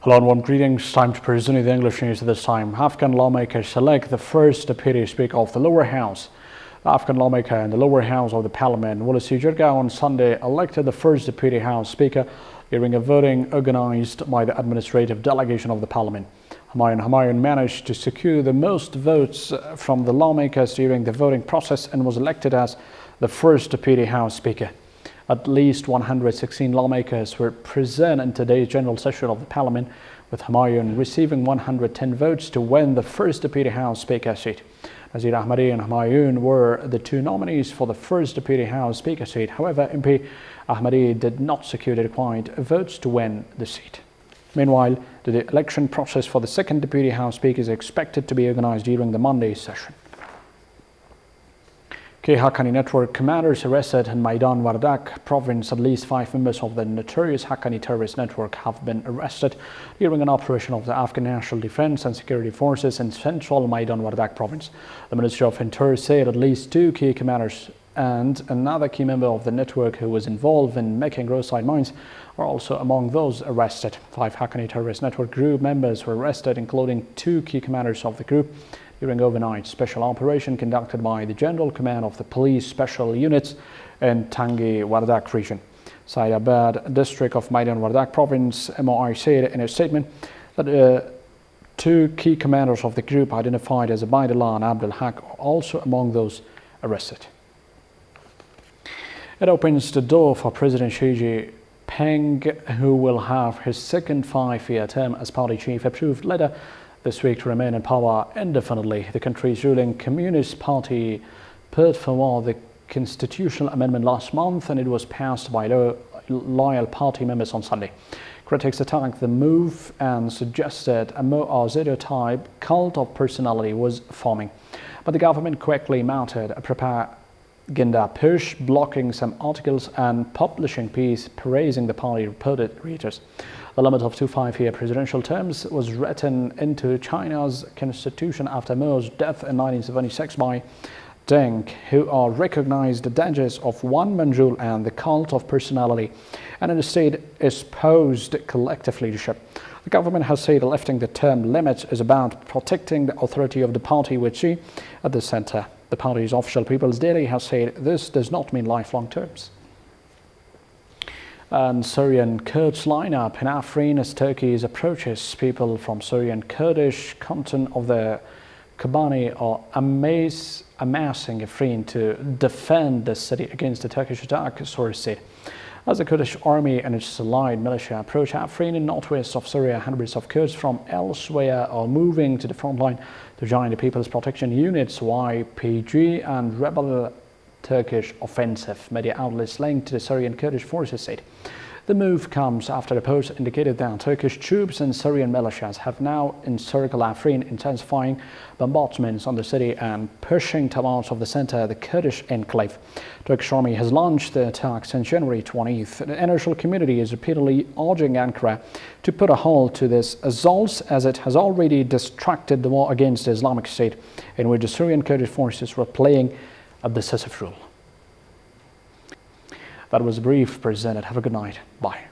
Hello and warm greetings. Time to present you the English news at this time. Afghan lawmakers select the first deputy speaker of the lower house. The Afghan lawmaker in the lower house of the parliament, Walisi Jirga, on Sunday elected the first deputy house speaker during a voting organized by the administrative delegation of the parliament. Humayun managed to secure the most votes from the lawmakers during the voting process and was elected as the first deputy house speaker. At least 116 lawmakers were present in today's general session of the parliament, with Humayun receiving 110 votes to win the first deputy house speaker seat. Nazir Ahmadi and Humayun were the two nominees for the first deputy house speaker seat. However, MP Ahmadi did not secure the required votes to win the seat. Meanwhile, the election process for the second deputy house speaker is expected to be organized during the Monday session. Haqqani network commanders arrested in Maidan Wardak province. At least 5 members of the notorious Haqqani terrorist network have been arrested during an operation of the Afghan National Defense and Security Forces in central Maidan Wardak province. The Ministry of Interior said at least 2 key commanders and another key member of the network who was involved in making roadside mines are also among those arrested. 5 Haqqani terrorist network group members were arrested, including 2 key commanders of the group, during overnight special operation conducted by the General Command of the Police Special Units in Tangi Wardak region. Saidabad district of Maidan Wardak province, MOI said in a statement that 2 key commanders of the group identified as Abaidullah and Abdul Haq are also among those arrested. It opens the door for President Xi Jinping, who will have his second 5-year term as party chief, approved later this week to remain in power indefinitely. The country's ruling Communist Party put forward the constitutional amendment last month, and it was passed by loyal party members on Sunday. Critics attacked the move and suggested a more Zero-type cult of personality was forming. But the government quickly mounted a propaganda push, blocking some articles and publishing pieces praising the party, reported Reuters. The limit of 2 5-year presidential terms was written into China's constitution after Mao's death in 1976 by Deng, who are recognized dangers of one-man rule and the cult of personality, and instead espoused collective leadership. The government has said lifting the term limits is about protecting the authority of the party, with Xi at the center. The party's official People's Daily has said this does not mean lifelong terms. And Syrian Kurds line up in Afrin as Turkey approaches. People from Syrian Kurdish canton of the Kobani are amassing Afrin to defend the city against the Turkish attack, sources said. As the Kurdish army and its allied militia approach Afrin in northwest of Syria, hundreds of Kurds from elsewhere are moving to the front line to join the People's Protection Units, YPG, and rebel Turkish offensive. Media outlets linked to the Syrian Kurdish forces said the move comes after reports indicated that Turkish troops and Syrian militias have now encircled Afrin, intensifying bombardments on the city and pushing towards of the center, the Kurdish enclave. Turkish army has launched the attack since January 20th. The international community is repeatedly urging Ankara to put a halt to this assault, as it has already distracted the war against the Islamic State, in which the Syrian Kurdish forces were playing a decisive role. That was a brief presented. Have a good night. Bye.